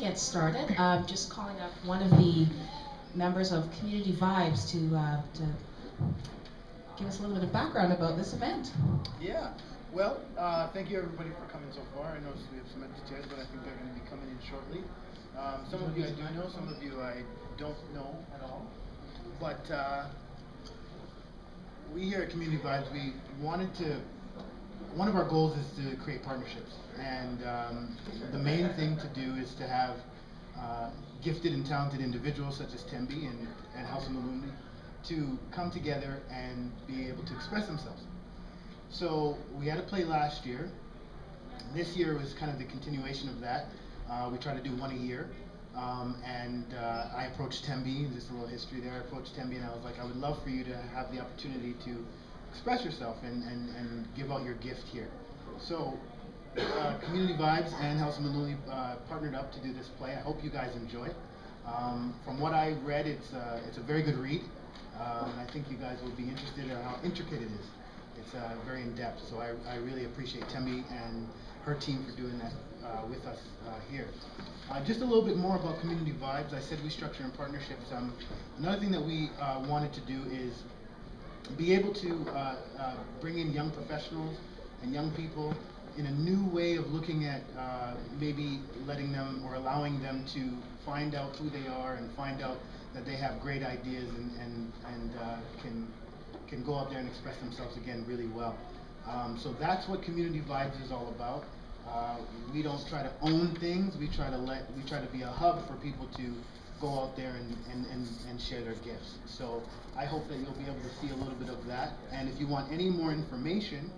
get started, I'm just calling up one of the members of Community Vibes to give us a little bit of background about this event. Yeah. Well, thank you everybody for coming so far. I noticed we have some empty chairs, but I think they're going to be coming in shortly. Some of you I do know, some of you I don't know at all. But we here at Community Vibes, one of our goals is to create partnerships. And the main thing to do is to have gifted and talented individuals such as Tembi and House of Malumni to come together and be able to express themselves. So we had a play last year. This year was kind of the continuation of that. We try to do one a year. I approached Tembi, just a little history there. I approached Tembi and I was like, I would love for you to have the opportunity to express yourself and give out your gift here. So Community Vibes and House of Malumni partnered up to do this play. I hope you guys enjoy it. From what I read, it's a very good read. And I think you guys will be interested in how intricate it is. It's very in-depth, so I really appreciate Tembi and her team for doing that with us here. Just a little bit more about Community Vibes. I said we structure in partnerships. Another thing that we wanted to do is be able to bring in young professionals and young people in a new way of looking at maybe letting them or allowing them to find out who they are and find out that they have great ideas and can go out there and express themselves again really well. So that's what Community Vibes is all about. We don't try to own things. We try to be a hub for people to go out there and share their gifts. So I hope that you'll be able to see a little bit of that. And if you want any more information,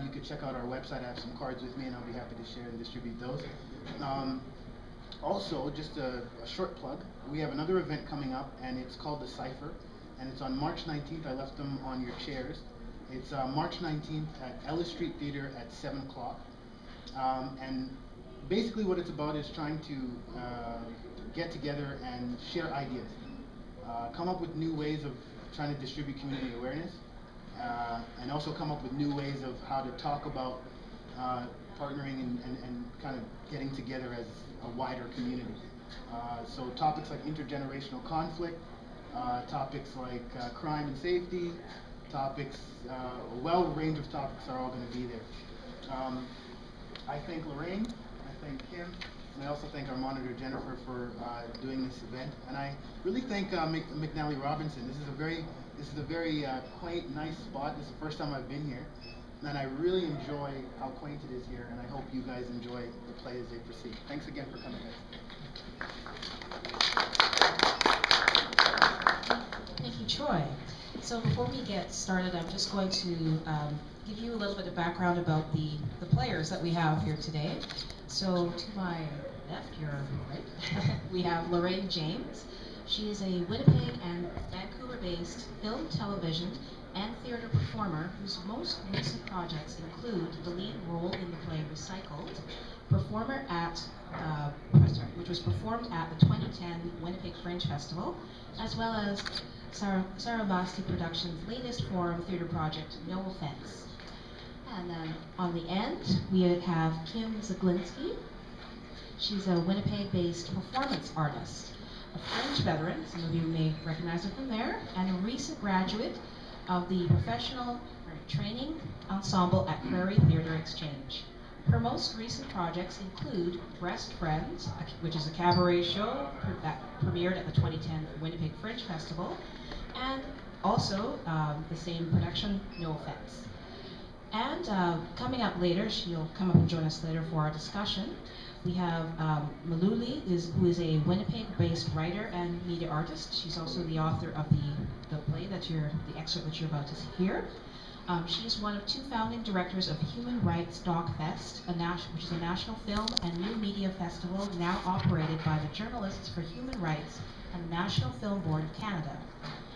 you can check out our website. I have some cards with me, and I'll be happy to share and distribute those. Also, just a short plug, we have another event coming up, and it's called The Cypher, and it's on March 19th. I left them on your chairs. It's March 19th at Ellis Street Theater at 7 o'clock. And basically what it's about is trying to get together and share ideas. Come up with new ways of trying to distribute community awareness, and also come up with new ways of how to talk about partnering and kind of getting together as a wider community. So topics like intergenerational conflict, topics like crime and safety, topics, a range of topics are all going to be there. I thank Lorraine, I thank Kim, and I also thank our monitor Jennifer for doing this event. And I really thank McNally Robinson. This is a very quaint, nice spot. This is the first time I've been here. And I really enjoy how quaint it is here, and I hope you guys enjoy the play as they proceed. Thanks again for coming, guys. Thank you, Troy. So before we get started, I'm just going to give you a little bit of background about the players that we have here today. So to my left, your right, we have Lorraine James. She is a Winnipeg and Vancouver-based film, television, and theater performer whose most recent projects include the lead role in the play Recycled, which was performed at the 2010 Winnipeg Fringe Festival, as well as Sarah Vasti Productions' latest forum theater project, No Offense. And then on the end, we have Kim Zaglinski. She's a Winnipeg-based performance artist, a Fringe veteran, some of you may recognize her from there, and a recent graduate of the professional training ensemble at Prairie Theatre Exchange. Her most recent projects include Breast Friends, which is a cabaret show that premiered at the 2010 Winnipeg Fringe Festival, and also the same production, No Offense. And coming up later, she'll come up and join us later for our discussion. We have Maluli, who is a Winnipeg-based writer and media artist. She's also the author of the play the excerpt that you're about to hear. She's one of two founding directors of Human Rights Doc Fest, which is a national film and new media festival now operated by the Journalists for Human Rights and the National Film Board of Canada.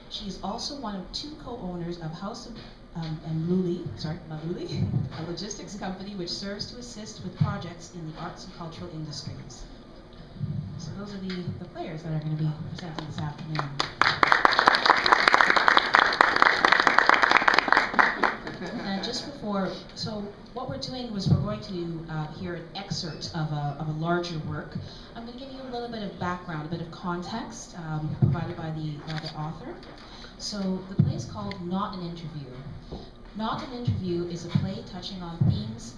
She's also one of two co-owners of House of Maluli, a logistics company which serves to assist with projects in the arts and cultural industries. So those are the players that are going to be presenting this afternoon. And just just before, so what we're doing was we're going to hear an excerpt of a larger work. I'm going to give you a little bit of background, a bit of context provided by the author. So the play is called Not an Interview. Not an Interview is a play touching on themes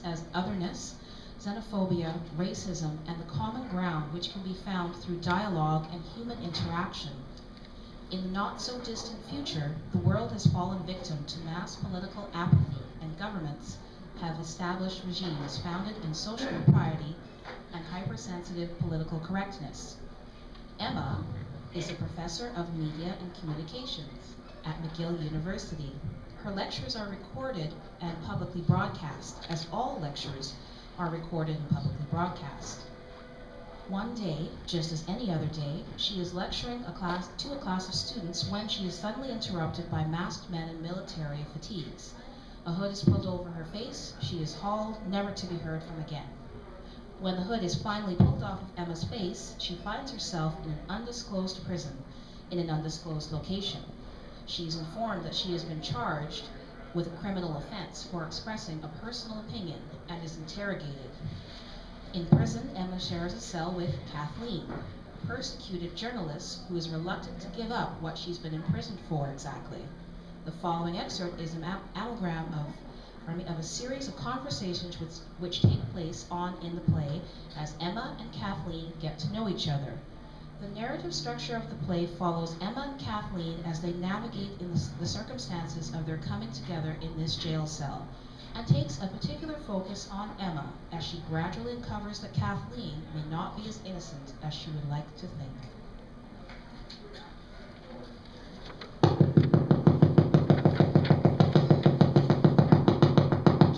as otherness, xenophobia, racism, and the common ground which can be found through dialogue and human interaction. In the not-so-distant future, the world has fallen victim to mass political apathy, and governments have established regimes founded in social propriety and hypersensitive political correctness. Emma is a professor of media and communications at McGill University. Her lectures are recorded and publicly broadcast, as all lectures are recorded and publicly broadcast. One day, just as any other day, she is lecturing to a class of students when she is suddenly interrupted by masked men in military fatigues. A hood is pulled over her face, she is hauled, never to be heard from again. When the hood is finally pulled off of Emma's face, she finds herself in an undisclosed prison, in an undisclosed location. She is informed that she has been charged with a criminal offense for expressing a personal opinion and is interrogated. In prison, Emma shares a cell with Kathleen, a persecuted journalist who is reluctant to give up what she's been imprisoned for exactly. The following excerpt is an amalgam of a series of conversations which take place in the play as Emma and Kathleen get to know each other. The narrative structure of the play follows Emma and Kathleen as they navigate in the circumstances of their coming together in this jail cell, and takes a particular focus on Emma as she gradually uncovers that Kathleen may not be as innocent as she would like to think.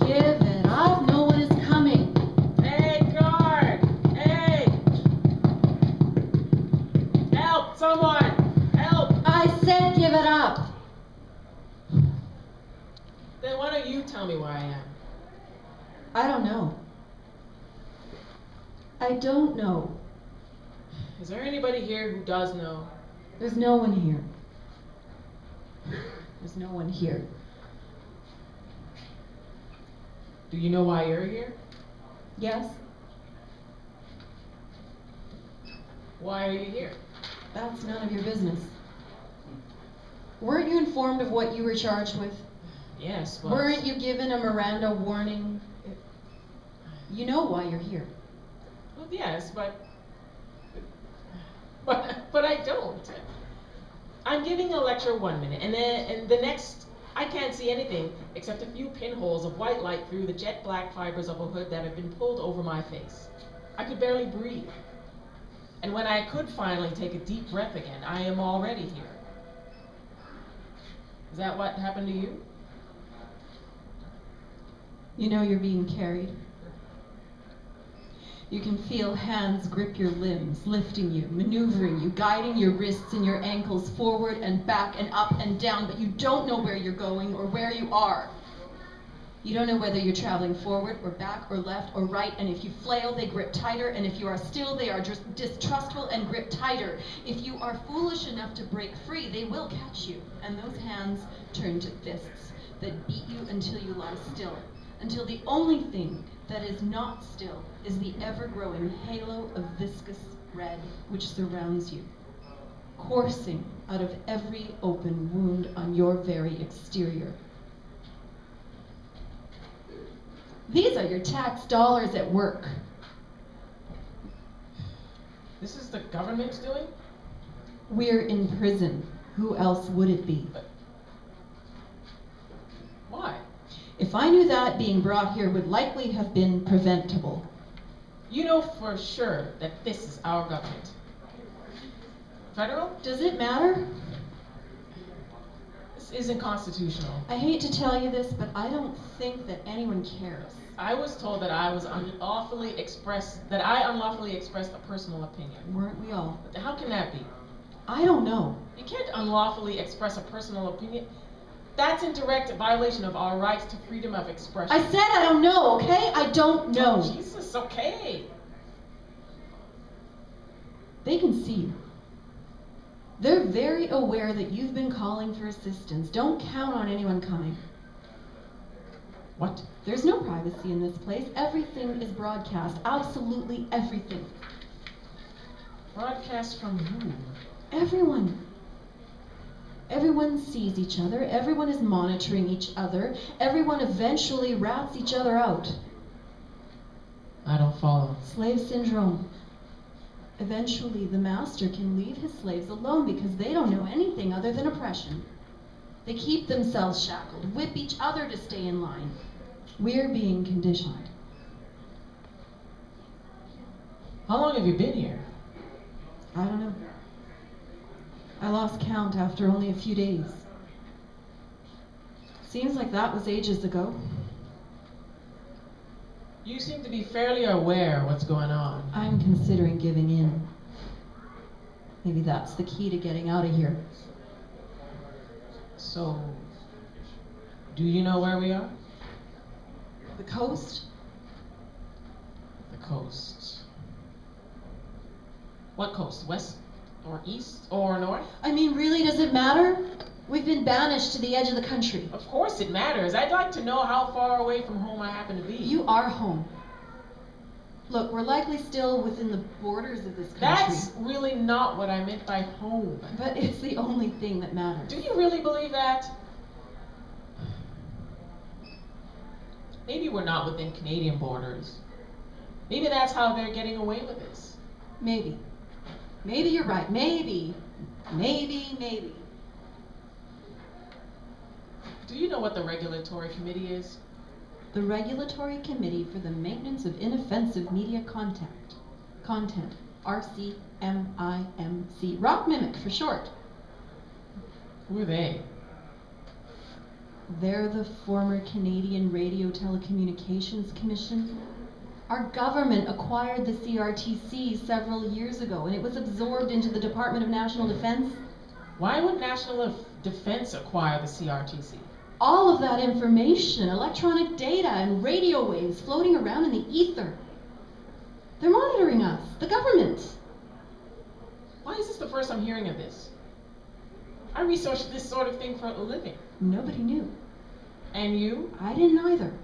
Give it up, no one is coming. Hey, guard! Hey! Help, someone! Help! I said give it up. Then why don't you tell me where I am? I don't know. I don't know. Is there anybody here who does know? There's no one here. There's no one here. Do you know why you're here? Yes? Why are you here? That's none of your business. Weren't you informed of what you were charged with? Yes, but... Weren't you given a Miranda warning? You know why you're here. Well, yes, but I don't. I'm giving a lecture 1 minute, and the next, I can't see anything except a few pinholes of white light through the jet black fibers of a hood that have been pulled over my face. I could barely breathe. And when I could finally take a deep breath again, I am already here. Is that what happened to you? You know you're being carried. You can feel hands grip your limbs, lifting you, maneuvering you, guiding your wrists and your ankles forward and back and up and down, but you don't know where you're going or where you are. You don't know whether you're traveling forward or back or left or right, and if you flail, they grip tighter, and if you are still, they are just distrustful and grip tighter. If you are foolish enough to break free, they will catch you, and those hands turn to fists that beat you until you lie still, until the only thing that is not still is the ever-growing halo of viscous red which surrounds you, coursing out of every open wound on your very exterior. These are your tax dollars at work. This is the government's doing? We're in prison. Who else would it be? But why? If I knew that, being brought here would likely have been preventable. You know for sure that this is our government. Federal? Does it matter? This isn't constitutional. I hate to tell you this, but I don't think that anyone cares. I was told that I unlawfully expressed a personal opinion. Weren't we all? But how can that be? I don't know. You can't unlawfully express a personal opinion. That's in direct violation of our rights to freedom of expression. I said I don't know, okay? I don't know. Oh, Jesus, okay. They can see you. They're very aware that you've been calling for assistance. Don't count on anyone coming. What? There's no privacy in this place. Everything is broadcast. Absolutely everything. Broadcast from who? Everyone. Everyone sees each other. Everyone is monitoring each other. Everyone eventually rats each other out. I don't follow. Slave syndrome. Eventually, the master can leave his slaves alone because they don't know anything other than oppression. They keep themselves shackled, whip each other to stay in line. We're being conditioned. How long have you been here? I don't know. I lost count after only a few days. Seems like that was ages ago. You seem to be fairly aware of what's going on. I'm considering giving in. Maybe that's the key to getting out of here. So, do you know where we are? The coast? The coast. What coast? West or east or north? I mean, really, does it matter? We've been banished to the edge of the country. Of course it matters. I'd like to know how far away from home I happen to be. You are home. Look, we're likely still within the borders of this country. That's really not what I meant by home. But it's the only thing that matters. Do you really believe that? Maybe we're not within Canadian borders. Maybe that's how they're getting away with this. Maybe. Maybe you're right. Maybe. Maybe. Do you know what the regulatory committee is? The Regulatory Committee for the Maintenance of Inoffensive Media Content. RCMIMC. Rock Mimic for short. Who are they? They're the former Canadian Radio Telecommunications Commission. Our government acquired the CRTC several years ago, and it was absorbed into the Department of National Defense. Why would National Defense acquire the CRTC? All of that information, electronic data and radio waves floating around in the ether. They're monitoring us, the government. Why is this the first I'm hearing of this? I research this sort of thing for a living. Nobody knew. And you? I didn't either.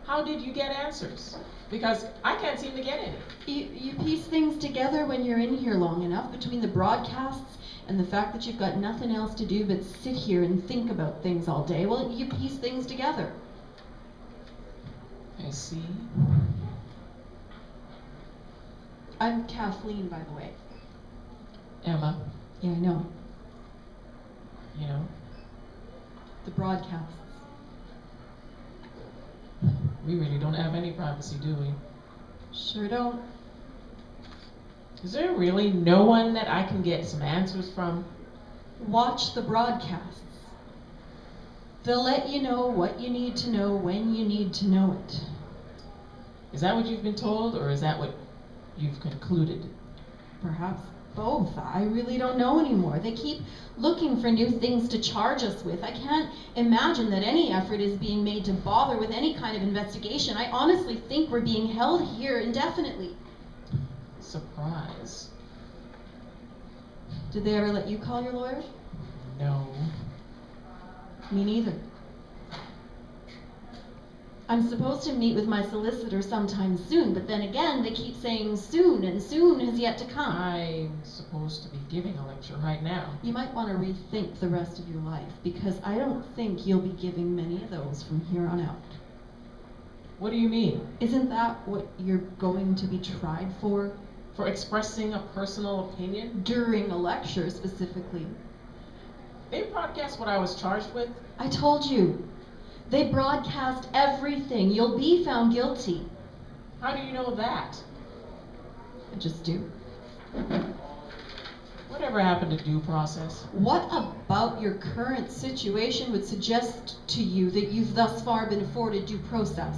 How did you get answers? Because I can't seem to get any. You piece things together when you're in here long enough, between the broadcasts and the fact that you've got nothing else to do but sit here and think about things all day. Well, you piece things together. I see. I'm Kathleen, by the way. Emma, Yeah, I know. you know, The broadcasts. we really don't have any privacy, do we? Sure don't. Is there really no one that I can get some answers from? Watch the broadcasts. They'll let you know what you need to know when you need to know it. Is that what you've been told, or is that what you've concluded? Perhaps both. I really don't know anymore. They keep looking for new things to charge us with. I can't imagine that any effort is being made to bother with any kind of investigation. I honestly think we're being held here indefinitely. Surprise. Did they ever let you call your lawyer? No. Me neither. I'm supposed to meet with my solicitor sometime soon, but then again, they keep saying soon, and soon has yet to come. I'm supposed to be giving a lecture right now. You might want to rethink the rest of your life, because I don't think you'll be giving many of those from here on out. What do you mean? Isn't that what you're going to be tried for? For expressing a personal opinion? During a lecture, specifically. They broadcast what I was charged with? I told you. They broadcast everything. You'll be found guilty. How do you know that? I just do. Whatever happened to due process? What about your current situation would suggest to you that you've thus far been afforded due process?